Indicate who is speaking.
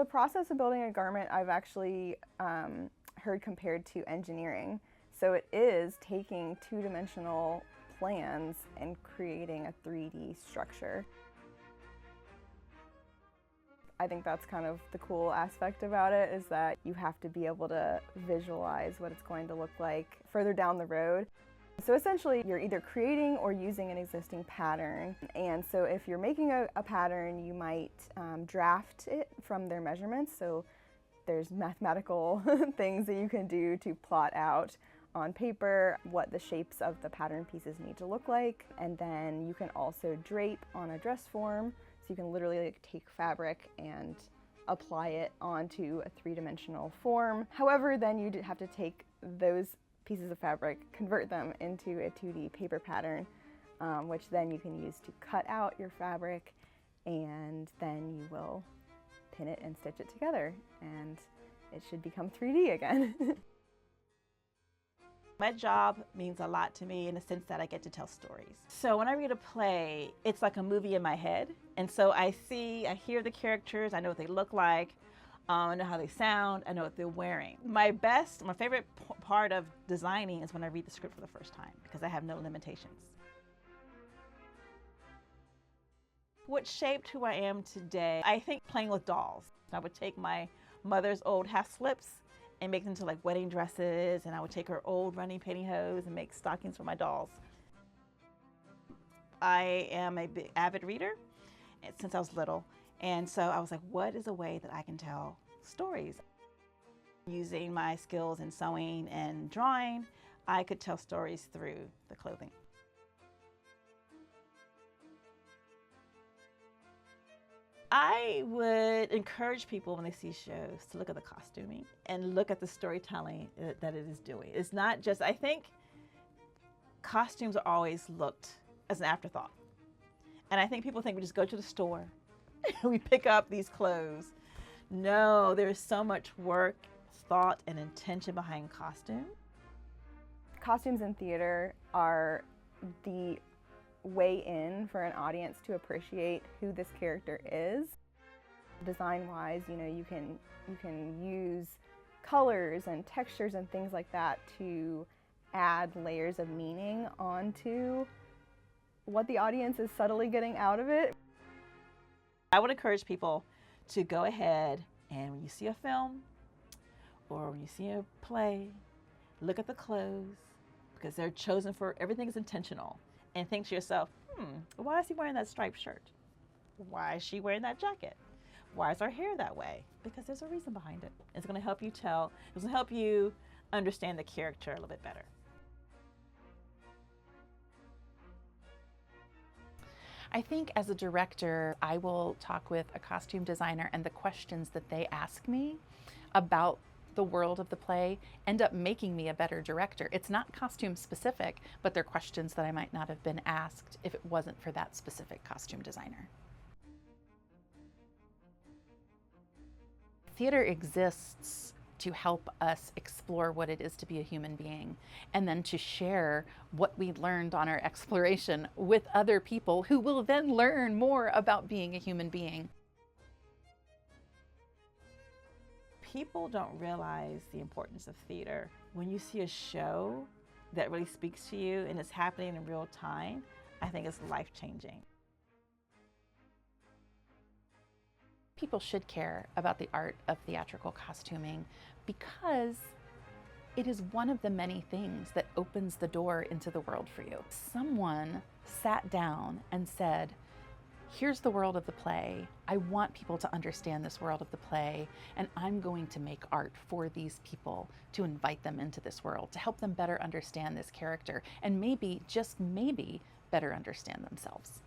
Speaker 1: process of building a garment I've actually heard compared to engineering. So it is taking two-dimensional plans and creating a 3D structure. I think that's kind of the cool aspect about it, is that you have to be able to visualize what it's going to look like further down the road. So essentially, you're either creating or using an existing pattern. And so if you're making a pattern, you might draft it from their measurements. So there's mathematical things that you can do to plot out on paper what the shapes of the pattern pieces need to look like. And then you can also drape on a dress form. So you can literally take fabric and apply it onto a three-dimensional form. However, then you have to take those pieces of fabric, convert them into a 2D paper pattern, which then you can use to cut out your fabric, and then you will pin it and stitch it together, and it should become 3D again.
Speaker 2: My job means a lot to me in the sense that I get to tell stories. So when I read a play, it's like a movie in my head. And so I hear the characters, I know what they look like, I know how they sound, I know what they're wearing. My favorite part of designing is when I read the script for the first time, because I have no limitations. What shaped who I am today? I think playing with dolls. I would take my mother's old half slips and make them into like wedding dresses, and I would take her old running pantyhose and make stockings for my dolls. I am a big avid reader since I was little, and so I was like, what is a way that I can tell stories? Using my skills in sewing and drawing, I could tell stories through the clothing. I would encourage people when they see shows to look at the costuming and look at the storytelling that it is doing. It's not just, I think costumes are always looked as an afterthought. And I think people think we just go to the store and we pick up these clothes. No, there's so much work, thought, and intention behind costume.
Speaker 1: Costumes in theater are the way in for an audience to appreciate who this character is. Design-wise, you can use colors and textures and things like that to add layers of meaning onto what the audience is subtly getting out of it.
Speaker 2: I would encourage people to go ahead and when you see a film or when you see a play, look at the clothes, because they're chosen for, everything is intentional. And think to yourself, why is he wearing that striped shirt? Why is she wearing that jacket? Why is her hair that way? Because there's a reason behind it. It's going to help you it's going to help you understand the character a little bit better.
Speaker 3: I think as a director, I will talk with a costume designer, and the questions that they ask me about the world of the play end up making me a better director. It's not costume specific, but they're questions that I might not have been asked if it wasn't for that specific costume designer. Theater exists to help us explore what it is to be a human being, and then to share what we learned on our exploration with other people who will then learn more about being a human being.
Speaker 2: People don't realize the importance of theater. When you see a show that really speaks to you and it's happening in real time, I think it's life-changing.
Speaker 3: People should care about the art of theatrical costuming because it is one of the many things that opens the door into the world for you. Someone sat down and said, here's the world of the play. I want people to understand this world of the play, and I'm going to make art for these people to invite them into this world, to help them better understand this character, and maybe, just maybe, better understand themselves.